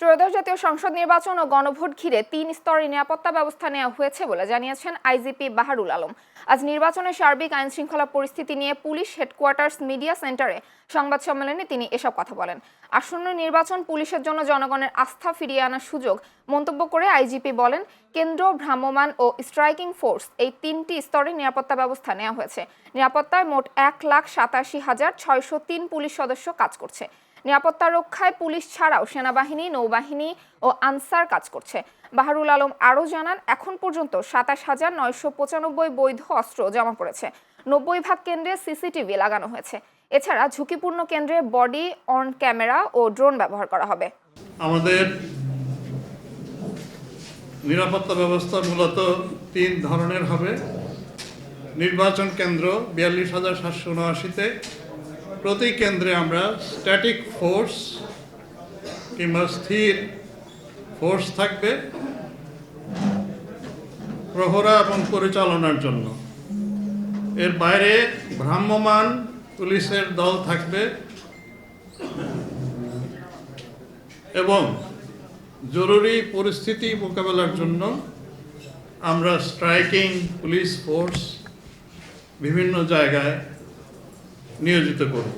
ত্রয়োদশ জাতীয় সংসদ নির্বাচন ও গণভোট ঘিরে ৩ স্তরের নিরাপত্তা ব্যবস্থা নেওয়া হয়েছে বলে জানিয়েছেন আইজিপি বাহারুল আলম। আজ নির্বাচনের সার্বিক আইন শৃঙ্খলা পরিস্থিতি নিয়ে পুলিশ হেডকোয়ার্টার্স মিডিয়া সেন্টারে সংবাদ সম্মেলনে তিনি এসব কথা বলেন। আসন্ন নির্বাচন পুলিশের জন্য জনগণের আস্থা ফিরিয়ে আনার সুযোগ মন্তব্য করে আইজিপি বলেন, কেন্দ্র, ভ্রাম্যমাণ ও স্ট্রাইকিং ফোর্স এই ৩টি স্তরে নিরাপত্তা ব্যবস্থা নেওয়া হয়েছে। নিরাপত্তায় মোট ১,৮৭,৬০৩ পুলিশ সদস্য কাজ করছে। নিরাপত্তা রক্ষায় পুলিশ ছাড়াও সেনাবাহিনী, নৌবাহিনী ও আনসার কাজ করছে। বাহারুল আলম আরও জানান, এখন পর্যন্ত ২৭,৯৯৫ বৈধ অস্ত্র জমা পড়েছে। ৯০ কেন্দ্রে সিসিটিভি লাগানো হয়েছে। এছাড়া ঝুঁকিপূর্ণ কেন্দ্রে বডি অন ক্যামেরা ও ড্রোন ব্যবহার করা হবে। আমাদের নিরাপত্তা ব্যবস্থা মূলত ৩ ধরনের হবে। নির্বাচন কেন্দ্র ৪২,৭৭৯-তে প্রতি কেন্দ্রে আমরা স্ট্যাটিক ফোর্স কিংবা স্থির ফোর্স থাকবে প্রহরা এবং পরিচালনার জন্য। এর বাইরে ভ্রাম্যমাণ পুলিশের দল থাকবে এবং জরুরি পরিস্থিতি মোকাবেলার জন্য আমরা স্ট্রাইকিং পুলিশ ফোর্স বিভিন্ন জায়গায় নিয়োজিত করব।